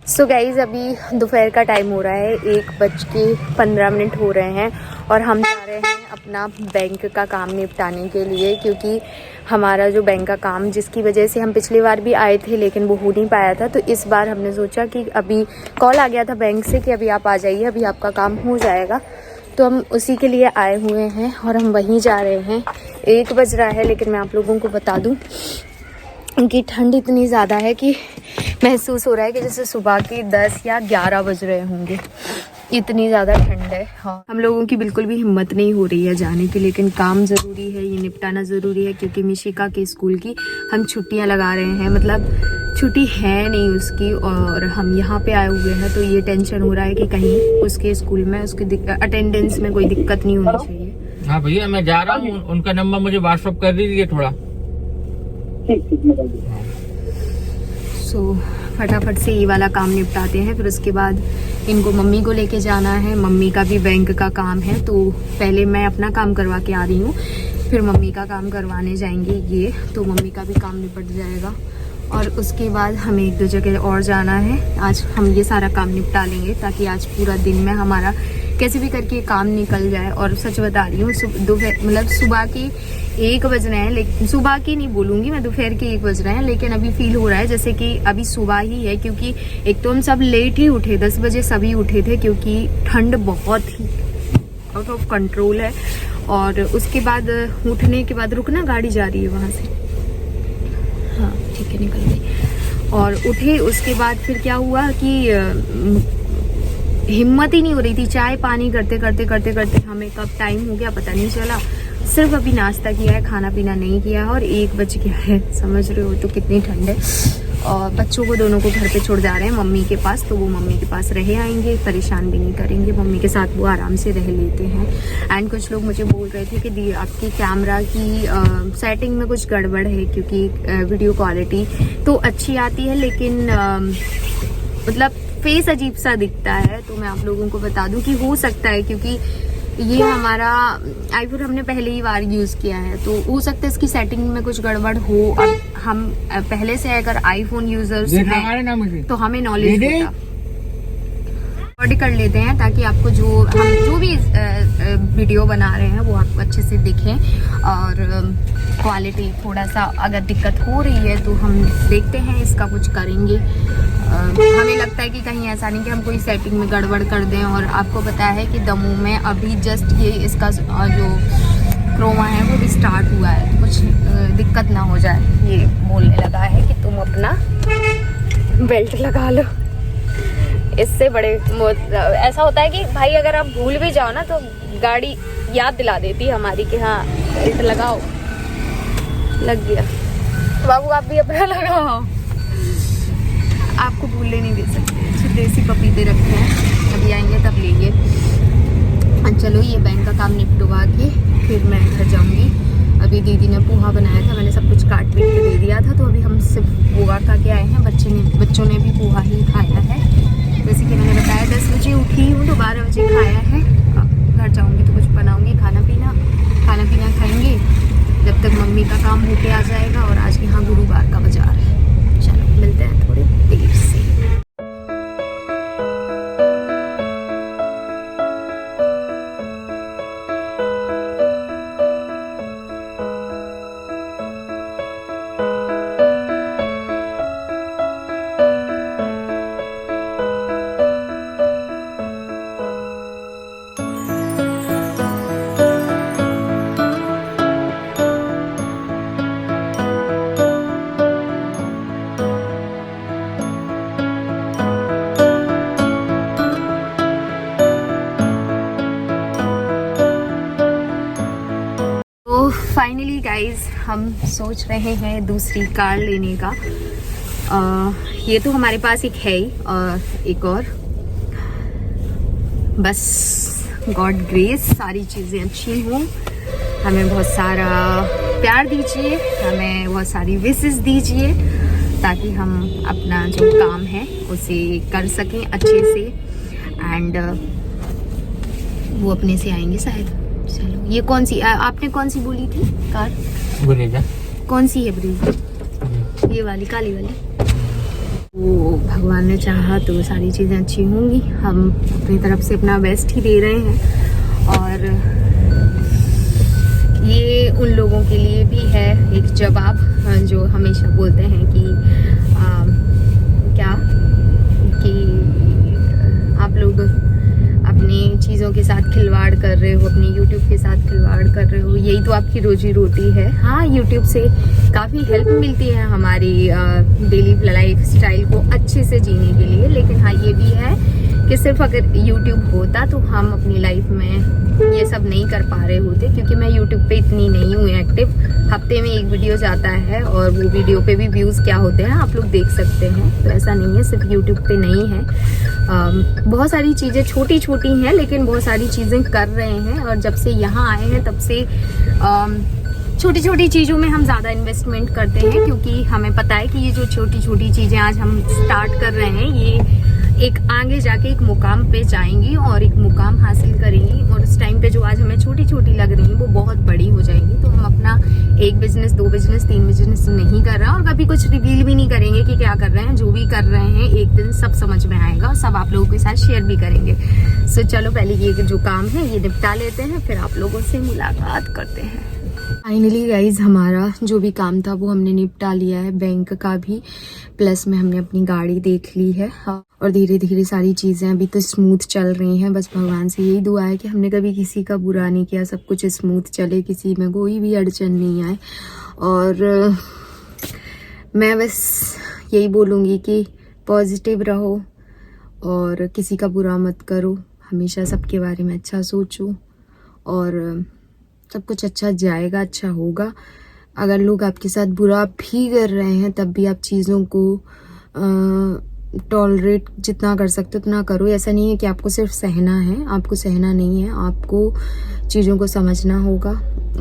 So guys अभी दोपहर का टाइम हो रहा है, 1:15 हो रहे हैं और हम जा रहे हैं अपना बैंक का काम निपटाने के लिए, क्योंकि हमारा जो बैंक का काम जिसकी वजह से हम पिछली बार भी आए थे लेकिन वो हो नहीं पाया था, तो इस बार हमने सोचा कि अभी कॉल आ गया था बैंक से कि अभी आप आ जाइए, अभी आपका काम हो जाएगा। तो हम उसी के लिए आए हुए हैं और हम वहीं जा रहे हैं। 1 बज रहा है, लेकिन मैं आप लोगों को बता दूँ कि ठंड इतनी ज़्यादा है कि महसूस हो रहा है कि जैसे सुबह के 10 या 11 बज रहे होंगे, इतनी ज़्यादा ठंड है। हाँ, हम लोगों की बिल्कुल भी हिम्मत नहीं हो रही है जाने की, लेकिन काम ज़रूरी है, ये निपटाना ज़रूरी है, क्योंकि मिशिका के स्कूल की हम छुट्टियां लगा रहे हैं, मतलब छुट्टी है नहीं उसकी, और हम यहाँ पे आए हुए हैं, तो ये टेंशन हो रहा है कि कहीं उसके स्कूल में उसकी अटेंडेंस में कोई दिक्कत नहीं होनी चाहिए। हाँ भैया, मैं जा रहा हूँ, उनका नंबर मुझे व्हाट्सअप कर दीजिए थोड़ा। सो फटाफट से ये वाला काम निपटाते हैं, फिर उसके बाद इनको मम्मी को लेके जाना है। मम्मी का भी बैंक का काम है, तो पहले मैं अपना काम करवा के आ रही हूँ, फिर मम्मी का काम करवाने जाएंगे ये, तो मम्मी का भी काम निपट जाएगा। और उसके बाद हमें 1-2 जगह और जाना है। आज हम ये सारा काम निपटा लेंगे ताकि आज पूरा दिन में हमारा कैसे भी करके काम निकल जाए। और सच बता रही हूँ, मतलब सुबह के 1 बज रहे हैं, लेकिन सुबह की नहीं बोलूँगी मैं, दोपहर के 1 बज रहे हैं, लेकिन अभी फील हो रहा है जैसे कि अभी सुबह ही है, क्योंकि एक तो हम सब लेट ही उठे, 10 बजे सभी उठे थे, क्योंकि ठंड बहुत ही आउट ऑफ कंट्रोल है। और उसके बाद उठने के बाद रुकना, गाड़ी जा रही है वहाँ से, हाँ ठीक है, निकल गई। और उठे, उसके बाद फिर क्या हुआ कि हिम्मत ही नहीं हो रही थी, चाय पानी करते करते करते करते हमें कब टाइम हो गया पता नहीं चला। सिर्फ अभी नाश्ता किया है, खाना पीना नहीं किया है, और 1 बज गया है। समझ रहे हो तो कितनी ठंड है। और बच्चों को दोनों को घर पे छोड़ जा रहे हैं मम्मी के पास, तो वो मम्मी के पास रहे आएंगे, परेशान भी नहीं करेंगे, मम्मी के साथ वो आराम से रह लेते हैं। एंड कुछ लोग मुझे बोल रहे थे कि दी आपकी कैमरा की सेटिंग में कुछ गड़बड़ है, क्योंकि वीडियो क्वालिटी तो अच्छी आती है, लेकिन मतलब फेस अजीब सा दिखता है। तो मैं आप लोगों को बता दूं कि हो सकता है, क्योंकि ये हमारा आईफोन हमने पहले ही बार यूज़ किया है, तो हो सकता है इसकी सेटिंग में कुछ गड़बड़ हो। और हम पहले से अगर आईफोन यूजर्स हैं तो हमें नॉलेज होता। रिकॉर्ड कर लेते हैं ताकि आपको हम जो भी वीडियो बना रहे हैं वो आपको अच्छे से दिखें, और क्वालिटी थोड़ा सा अगर दिक्कत हो रही है तो हम देखते हैं, इसका कुछ करेंगे। हमें लगता है कि कहीं ऐसा नहीं कि हम कोई सेटिंग में गड़बड़ कर दें। और आपको पता है कि दमू में अभी जस्ट ये इसका जो क्रोमा है वो भी स्टार्ट हुआ है, तो कुछ दिक्कत ना हो जाए। ये बोलने लगा है कि तुम अपना बेल्ट लगा लो। इससे बड़े ऐसा होता है कि भाई अगर आप भूल भी जाओ ना तो गाड़ी याद दिला देती है हमारी कि हाँ बेल्ट लगाओ। लग गया तो बाबू आप भी अपना लगाओ, आपको भूलने नहीं दे सकते। देसी पपीते रखे हैं, अभी आएंगे तब लेंगे। चलो ये बैंक का काम निपटवा के फिर मैं घर जाऊंगी। अभी दीदी ने पोहा बनाया था, मैंने सब कुछ काट पीट के दे दिया था, तो अभी हम सिर्फ पोहा खा के आए हैं। बच्चों ने भी पोहा ही खाया है। जैसे कि मैंने बताया 10 बजे उठी हूँ तो 12 बजे खाया है। घर जाऊँगी तो कुछ बनाऊँगी, खाना पीना खाएंगे जब तक मम्मी का काम होके आ जाएगा। और आज यहाँ गुरुवार का बाजार है। चलो मिलते हैं थोड़ी देर से। फाइनली गाइज हम सोच रहे हैं दूसरी कार लेने का। ये तो हमारे पास एक है ही, और एक और, बस गॉड ग्रेस सारी चीज़ें अच्छी हों, हमें बहुत सारा प्यार दीजिए, हमें बहुत सारी विशेस दीजिए, ताकि हम अपना जो काम है उसे कर सकें अच्छे से। एंड वो अपने से आएंगे शायद। चलो ये कौन सी आपने कौन सी बोली थी कार? ब्रीजा। कौन सी है ब्रीजा? ये वाली काली वाली। वो भगवान ने चाहा तो सारी चीज़ें अच्छी होंगी। हम अपनी तरफ से अपना बेस्ट ही दे रहे हैं और ये उन लोगों के लिए भी है एक जवाब जो हमेशा बोलते हैं कि क्या कि आप लोग अपनी चीज़ों के साथ खिलवाड़ कर रहे हो, अपनी YouTube के साथ खिलवाड़ कर रहे हो, यही तो आपकी रोजी रोटी है। हाँ, YouTube से काफ़ी हेल्प मिलती है हमारी डेली लाइफ स्टाइल को अच्छे से जीने के लिए, लेकिन हाँ ये भी है कि सिर्फ अगर YouTube होता तो हम अपनी लाइफ में ये सब नहीं कर पा रहे होते, क्योंकि मैं YouTube पे इतनी नहीं हूँ एक्टिव। हफ्ते में एक वीडियो जाता है और वो वीडियो पे भी व्यूज़ क्या होते हैं आप लोग देख सकते हैं। तो ऐसा नहीं है सिर्फ YouTube पे नहीं है, बहुत सारी चीज़ें छोटी छोटी हैं लेकिन बहुत सारी चीज़ें कर रहे हैं। और जब से यहाँ आए हैं तब से छोटी छोटी चीज़ों में हम ज़्यादा इन्वेस्टमेंट करते हैं, क्योंकि हमें पता है कि ये जो छोटी छोटी चीज़ें आज हम स्टार्ट कर रहे हैं ये एक आगे जाके एक मुकाम पे जाएंगी और एक मुकाम हासिल करेंगी, और उस टाइम पे जो आज हमें छोटी छोटी लग रही हैं वो बहुत बड़ी हो जाएंगी। तो हम अपना एक बिजनेस, 2 बिजनेस, 3 बिजनेस नहीं कर रहे हैं और कभी कुछ रिवील भी नहीं करेंगे कि क्या कर रहे हैं। जो भी कर रहे हैं एक दिन सब समझ में आएगा और सब आप लोगों के साथ शेयर भी करेंगे। सो चलो पहले ये जो काम है ये निपटा लेते हैं, फिर आप लोगों से मुलाकात करते हैं। फाइनली गाइज हमारा जो भी काम था वो हमने निपटा लिया है, बैंक का भी, प्लस में हमने अपनी गाड़ी देख ली है और धीरे धीरे सारी चीज़ें अभी तो स्मूथ चल रही हैं। बस भगवान से यही दुआ है कि हमने कभी किसी का बुरा नहीं किया, सब कुछ स्मूथ चले, किसी में कोई भी अड़चन नहीं आए। और मैं बस यही बोलूँगी कि पॉजिटिव रहो और किसी का बुरा मत करो, हमेशा सबके बारे में अच्छा सोचो और सब कुछ अच्छा जाएगा, अच्छा होगा। अगर लोग आपके साथ बुरा भी कर रहे हैं तब भी आप चीज़ों को टॉलरेट जितना कर सकते हो उतना करो। ऐसा नहीं है कि आपको सिर्फ सहना है, आपको सहना नहीं है, आपको चीज़ों को समझना होगा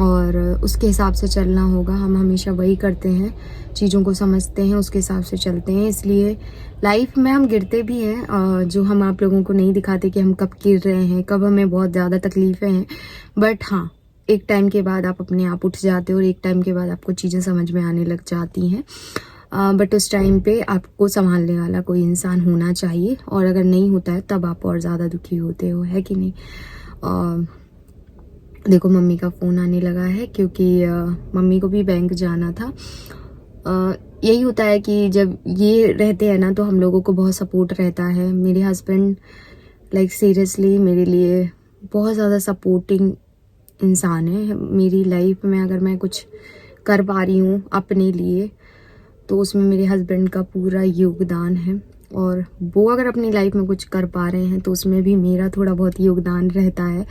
और उसके हिसाब से चलना होगा। हम हमेशा वही करते हैं, चीज़ों को समझते हैं, उसके हिसाब से चलते हैं। इसलिए लाइफ में हम गिरते भी हैं, जो हम आप लोगों को नहीं दिखाते कि हम कब गिर रहे हैं, कब हमें बहुत ज़्यादा तकलीफ़ें हैं। बट हाँ, एक टाइम के बाद आप अपने आप उठ जाते हो और एक टाइम के बाद आपको चीज़ें समझ में आने लग जाती हैं। बट उस टाइम पे आपको संभालने वाला कोई इंसान होना चाहिए, और अगर नहीं होता है तब आप और ज़्यादा दुखी होते हो, है कि नहीं। देखो मम्मी का फ़ोन आने लगा है क्योंकि मम्मी को भी बैंक जाना था। यही होता है कि जब ये रहते हैं ना तो हम लोगों को बहुत सपोर्ट रहता है। मेरे हस्बैंड लाइक सीरियसली मेरे लिए बहुत ज़्यादा सपोर्टिंग इंसान है। मेरी लाइफ में अगर मैं कुछ कर पा रही हूँ अपने लिए तो उसमें मेरे हस्बैंड का पूरा योगदान है, और वो अगर अपनी लाइफ में कुछ कर पा रहे हैं तो उसमें भी मेरा थोड़ा बहुत योगदान रहता है।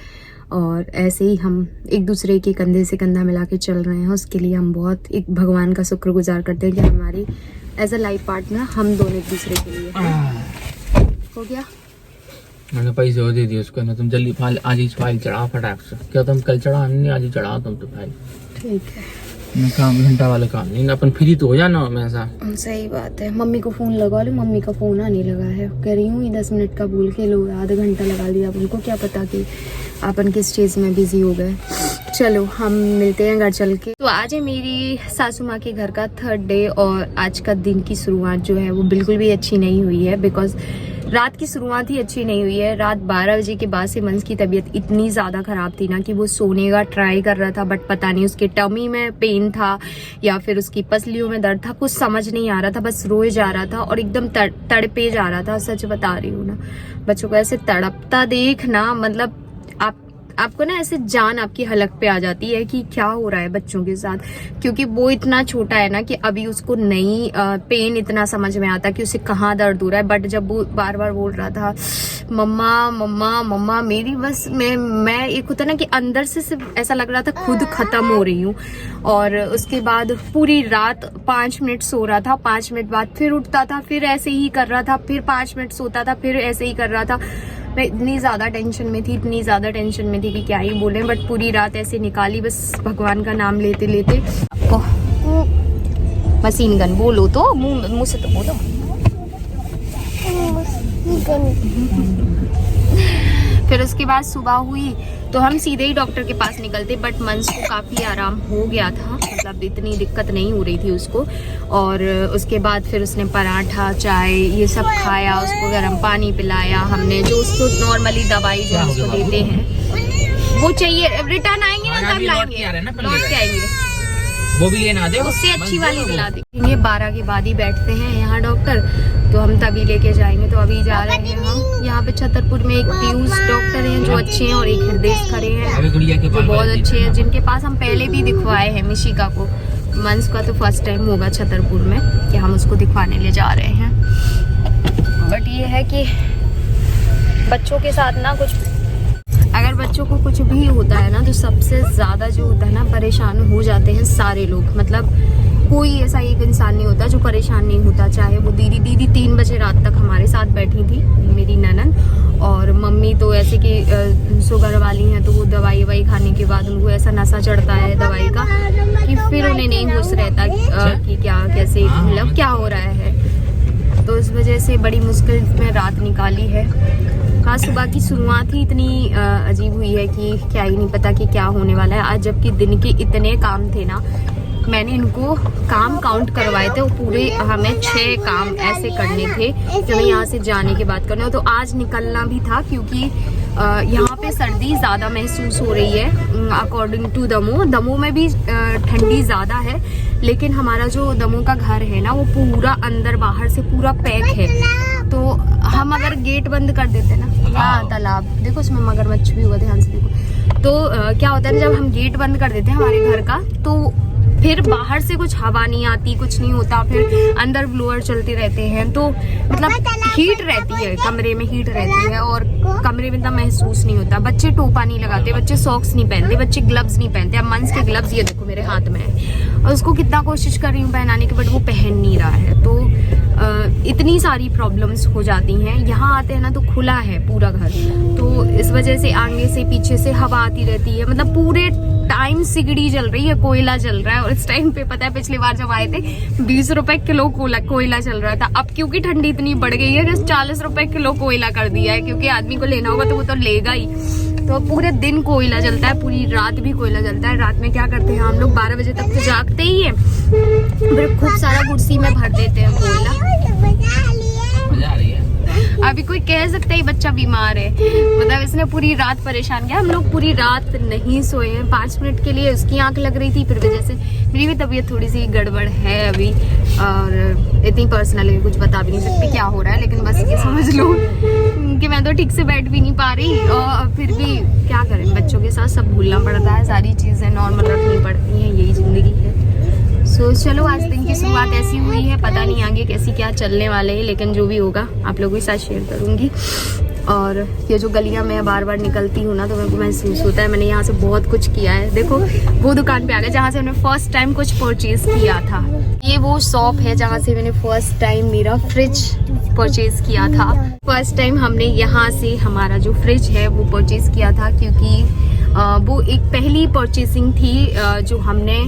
और ऐसे ही हम एक दूसरे के कंधे से कंधा मिला के चल रहे हैं। उसके लिए हम बहुत एक भगवान का शुक्रगुजार करते हैं कि हमारी एज अ लाइफ पार्टनर हम दोनों एक दूसरे के लिए हो गया। मैंने पैसे और दे दिए उसको ना, तुम जल्दी फाइल आज ही फाइल चढ़ाओ फटाक से। क्या तुम कल चढ़ा नहीं, आज ही चढ़ाओ तुम तो फाइल। ठीक है, काम घंटा वाला काम नहीं, अपन फ्री तो हो जाना हमेशा। सही बात है। मम्मी को फ़ोन लगा लो, मम्मी का फ़ोन आने लगा है। कह रही हूँ 10 मिनट का बोल के लो, आधा घंटा लगा लिया। अब उनको क्या पता कि अपन किस चीज़ में बिजी हो गए। चलो हम मिलते हैं घर चल के। तो आज है मेरी सासू माँ के घर का 3rd डे और आज का दिन की शुरुआत जो है वो बिल्कुल भी अच्छी नहीं हुई है, बिकॉज रात की शुरुआत ही अच्छी नहीं हुई है। रात 12 बजे के बाद से मंस की तबीयत इतनी ज़्यादा ख़राब थी ना कि वो सोने का ट्राई कर रहा था, बट पता नहीं उसके टमी में पेन था या फिर उसकी पसलियों में दर्द था, कुछ समझ नहीं आ रहा था। बस रोए जा रहा था और एकदम तड़पे जा रहा था। सच बता रही हूँ ना, बच्चों को ऐसे तड़पता देखना, मतलब आपको ना ऐसे जान आपकी हलक पे आ जाती है कि क्या हो रहा है बच्चों के साथ, क्योंकि वो इतना छोटा है ना कि अभी उसको नहीं पेन इतना समझ में आता कि उसे कहाँ दर्द हो रहा है। बट जब वो बार बार बोल रहा था मम्मा मम्मा मम्मा, मेरी बस मैं एक होता ना कि अंदर से सिर्फ ऐसा लग रहा था खुद खत्म हो रही हूँ। और उसके बाद पूरी रात 5 मिनट सो रहा था, 5 मिनट बाद फिर उठता था, फिर ऐसे ही कर रहा था, फिर 5 मिनट सोता था, फिर ऐसे ही कर रहा था। मैं इतनी ज़्यादा टेंशन में थी कि क्या ही बोले। बट पूरी रात ऐसे निकाली बस भगवान का नाम लेते लेते। मशीन गन बोलो तो मुंह से तो बोलो। फिर उसके बाद सुबह हुई तो हम सीधे ही डॉक्टर के पास निकलते, बट मंस को काफ़ी आराम हो गया था, मतलब इतनी दिक्कत नहीं हो रही थी उसको। और उसके बाद फिर उसने पराठा, चाय ये सब खाया, उसको गर्म पानी पिलाया हमने, जो उसको नॉर्मली दवाई जो उसको देते हैं वो चाहिए। रिटर्न आएंगे ना तब लाएंगे, लौट के आएंगे, वो भी लेना दे, उससे अच्छी वाली दिला देंगे। 12 के बाद ही बैठते हैं यहाँ डॉक्टर, तो हम तभी लेके जाएंगे। तो अभी जा रहे हैं हम, यहाँ पे छतरपुर में एक पीयूष डॉक्टर हैं जो अच्छे हैं, और एक हृदय खड़े हैं जो बहुत अच्छे हैं, जिनके पास हम पहले भी दिखवाए हैं मिशिका को। मंस का तो फर्स्ट टाइम होगा छतरपुर में कि हम उसको दिखवाने ले जा रहे हैं। बट ये है कि बच्चों के साथ ना कुछ, अगर बच्चों को कुछ भी होता है ना तो सबसे ज़्यादा जो होता है ना, परेशान हो जाते हैं सारे लोग। मतलब कोई ऐसा एक इंसान नहीं होता जो परेशान नहीं होता। चाहे वो दीदी 3 बजे रात तक हमारे साथ बैठी थी, मेरी ननद, और मम्मी तो ऐसे कि शुगर वाली हैं, तो वो दवाई खाने के बाद उनको ऐसा नशा चढ़ता है दवाई का कि फिर उन्हें नहीं होश रहता कि क्या कैसे मतलब क्या हो रहा है। तो इस वजह से बड़ी मुश्किल में रात निकाली है। आज सुबह की शुरुआत ही इतनी अजीब हुई है कि क्या ही नहीं पता कि क्या होने वाला है आज, जबकि दिन के इतने काम थे ना। मैंने इनको काम काउंट करवाए थे, वो पूरे हमें 6 काम ऐसे करने थे जो मैं यहाँ से जाने के बाद करने। तो आज निकलना भी था क्योंकि यहाँ पे सर्दी ज़्यादा महसूस हो रही है अकॉर्डिंग टू दमोह में भी ठंडी ज़्यादा है, लेकिन हमारा जो दमोह का घर है ना वो पूरा अंदर बाहर से पूरा पैक है। तो हम अगर गेट बंद कर देते ना, हाँ तालाब देखो, उसमें मगरमच्छ भी हुआ, ध्यान से देखो। तो क्या होता है जब हम गेट बंद कर देते हैं हमारे घर का, तो फिर बाहर से कुछ हवा नहीं आती, कुछ नहीं होता, फिर अंदर ब्लोअर चलते रहते हैं, तो मतलब हीट रहती है कमरे में, हीट रहती है और कमरे में इतना महसूस नहीं होता। बच्चे टोपा नहीं लगाते, बच्चे सॉक्स नहीं पहनते, बच्चे ग्लव्स नहीं पहनते। अब मंस के ग्लव्स ये देखो मेरे हाथ में है, और उसको कितना कोशिश कर रही हूँ पहनाने की, बट वो पहन नहीं रहा है। तो इतनी सारी प्रॉब्लम्स हो जाती हैं। यहाँ आते हैं ना तो खुला है पूरा घर, तो इस वजह से आगे से पीछे से हवा आती रहती है, मतलब पूरे टाइम सिगड़ी जल रही है, कोयला जल रहा है। और इस टाइम पे पता है पिछली बार जब आए थे 20 रुपए किलो कोयला चल रहा था। अब क्योंकि ठंडी इतनी बढ़ गई है कि 40 रुपए किलो कोयला कर दिया है, क्योंकि आदमी को लेना होगा तो वो तो लेगा ही। तो पूरे दिन कोयला जलता है, पूरी रात भी कोयला जलता है। रात में क्या करते हैं हम लोग, 12 बजे तक तो जागते ही है, फिर खूब सारा कुर्सी में भर देते हैं कोयला। अभी कोई कह सकता है बच्चा बीमार है, मतलब इसने पूरी रात परेशान किया। हम लोग पूरी रात नहीं सोए हैं, 5 मिनट के लिए उसकी आंख लग रही थी, फिर वजह से मेरी भी तबीयत थोड़ी सी गड़बड़ है अभी, और इतनी पर्सनली कुछ बता भी नहीं सकती क्या हो रहा है, लेकिन बस ये समझ लो कि मैं तो ठीक से बैठ भी नहीं पा रही। और फिर भी क्या करें, बच्चों के साथ सब भूलना पड़ता है, सारी चीज़ें नॉर्मल रखनी पड़ती हैं, यही ज़िंदगी है। सो चलो आज दिन की शुरुआत ऐसी हुई है, पता नहीं आगे कैसी क्या चलने वाले हैं, लेकिन जो भी होगा आप लोगों के साथ शेयर करूंगी। और ये जो गलियां मैं बार बार निकलती हूँ ना, तो मेरे को महसूस होता है मैंने यहाँ से बहुत कुछ किया है। देखो वो दुकान पे आ गए जहाँ से मैंने फर्स्ट टाइम कुछ परचेज किया था। ये वो शॉप है जहाँ से मैंने फर्स्ट टाइम मेरा फ्रिज परचेज किया था। फर्स्ट टाइम हमने यहाँ से हमारा जो फ्रिज है वो परचेज किया था, क्योंकि वो एक पहली परचेसिंग थी जो हमने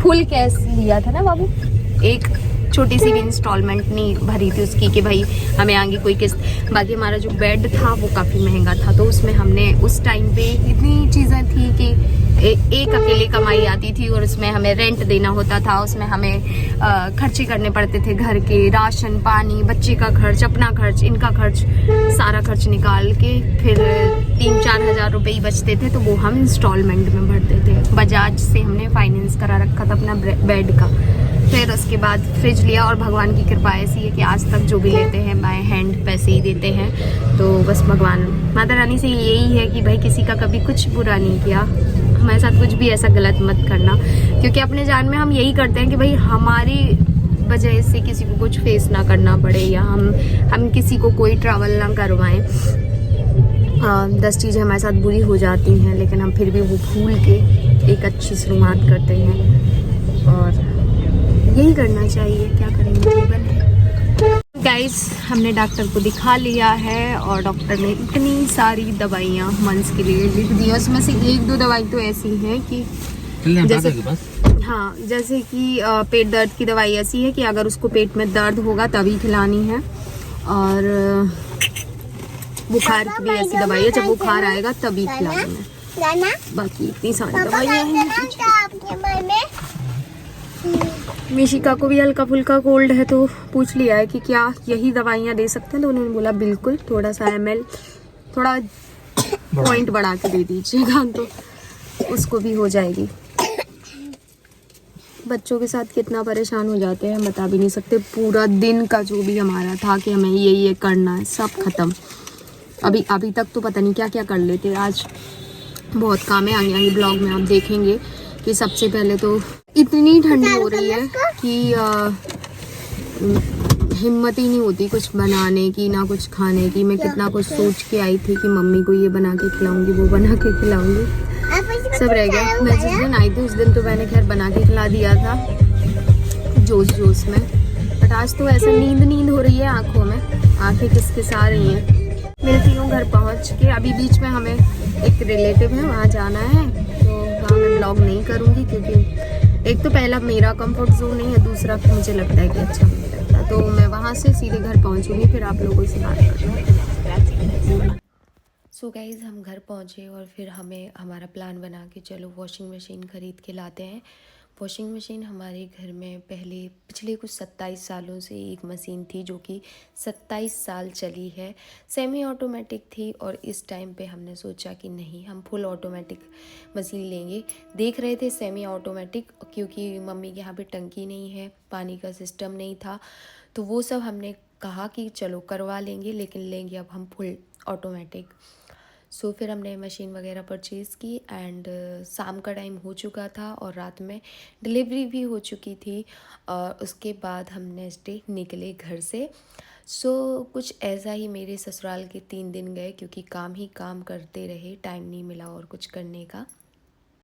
फुल कैश लिया था ना बाबू, एक छोटी सी भी इंस्टॉलमेंट नहीं भरी थी उसकी कि भाई हमें आगे कोई किस्त। बाकी हमारा जो बेड था वो काफ़ी महंगा था, तो उसमें हमने उस टाइम पे इतनी चीज़ें थी कि एक अकेले कमाई आती थी, और उसमें हमें रेंट देना होता था, उसमें हमें खर्चे करने पड़ते थे, घर के राशन पानी, बच्चे का खर्च, अपना खर्च, इनका खर्च, सारा खर्च निकाल के फिर 3-4 हज़ार रुपये ही बचते थे, तो वो हम इंस्टॉलमेंट में भरते थे। बजाज से हमने फाइनेंस करा रखा था अपना बेड का। फिर उसके बाद फ्रिज लिया, और भगवान की कृपा ऐसी है कि आज तक जो भी लेते हैं बाय हैंड पैसे ही देते हैं। तो बस भगवान माता रानी से यही है कि भाई किसी का कभी कुछ बुरा नहीं किया, हमारे साथ कुछ भी ऐसा गलत मत करना, क्योंकि अपने जान में हम यही करते हैं कि भाई हमारी वजह से किसी को कुछ फेस ना करना पड़े, या हम किसी को कोई ट्रैवल ना करवाएं। 10 चीज़ें हमारे साथ बुरी हो जाती हैं, लेकिन हम फिर भी वो भूल के एक अच्छी शुरुआत करते हैं, और यही करना चाहिए, क्या करेंगे, जीवन है। गाइस हमने डॉक्टर को दिखा लिया है, और डॉक्टर ने इतनी सारी दवाइयाँ मंस के लिए लिख दी। उसमें से 1-2 दवाई तो ऐसी हैं कि जैसे कि पेट दर्द की दवाई ऐसी है कि अगर उसको पेट में दर्द होगा तभी खिलानी है, और बुखार की भी ऐसी दवाई है, जब बुखार आएगा तभी खिलाऊंगी मैं। बाकी इतनी सारी दवाइयाँ हैं। मिशिका को भी हल्का फुल्का कोल्ड है, तो पूछ लिया है कि क्या यही दवाइयाँ दे सकते हैं, तो उन्होंने बोला बिल्कुल, थोड़ा सा ml थोड़ा पॉइंट बढ़ा के दे दीजिएगा तो उसको भी हो जाएगी। बच्चों के साथ कितना परेशान हो जाते हैं बता भी नहीं सकते। पूरा दिन का जो भी हमारा था कि हमें ये करना है, सब खत्म। अभी तक तो पता नहीं क्या क्या कर लेते। आज बहुत काम है, आगे आगे ब्लॉग में आप देखेंगे कि सबसे पहले तो इतनी ठंडी हो रही है कि हिम्मत ही नहीं होती कुछ बनाने की ना कुछ खाने की। मैं कितना कुछ सोच के आई थी कि मम्मी को ये बना के खिलाऊंगी, वो बना के खिलाऊंगी, सब रह गया। मैं जिस दिन आई थी उस दिन तो मैंने खैर बना के खिला दिया था जोश में, बट आज तो ऐसे नींद हो रही है आंखों में, आंखें किसकिसा रही हैं। मिलती हूँ घर पहुँच के। अभी बीच में हमें एक रिलेटिव है, वहाँ जाना है, तो वहाँ मैं ब्लॉग नहीं करूँगी क्योंकि एक तो पहला मेरा कंफर्ट जोन नहीं है, दूसरा मुझे लगता है कि अच्छा नहीं लगता, तो मैं वहाँ से सीधे घर पहुँचूँगी, फिर आप लोगों से बात करूँगी। सो गाइज़ हम घर पहुँचे और फिर हमें हमारा प्लान बना कि चलो वॉशिंग मशीन ख़रीद के लाते हैं। वॉशिंग मशीन हमारे घर में पिछले कुछ 27 सालों से एक मशीन थी जो कि 27 साल चली है। सेमी ऑटोमेटिक थी और इस टाइम पे हमने सोचा कि नहीं, हम फुल ऑटोमेटिक मशीन लेंगे। देख रहे थे सेमी ऑटोमेटिक, क्योंकि मम्मी के यहाँ पे टंकी नहीं है, पानी का सिस्टम नहीं था, तो वो सब हमने कहा कि चलो करवा लेंगे, लेकिन लेंगे अब हम फुल ऑटोमेटिक। सो फिर हमने मशीन वगैरह परचेज़ की एंड शाम का टाइम हो चुका था और रात में डिलीवरी भी हो चुकी थी। और उसके बाद हम नेक्स्ट डे निकले घर से। सो कुछ ऐसा ही मेरे ससुराल के 3 दिन गए, क्योंकि काम ही काम करते रहे, टाइम नहीं मिला और कुछ करने का।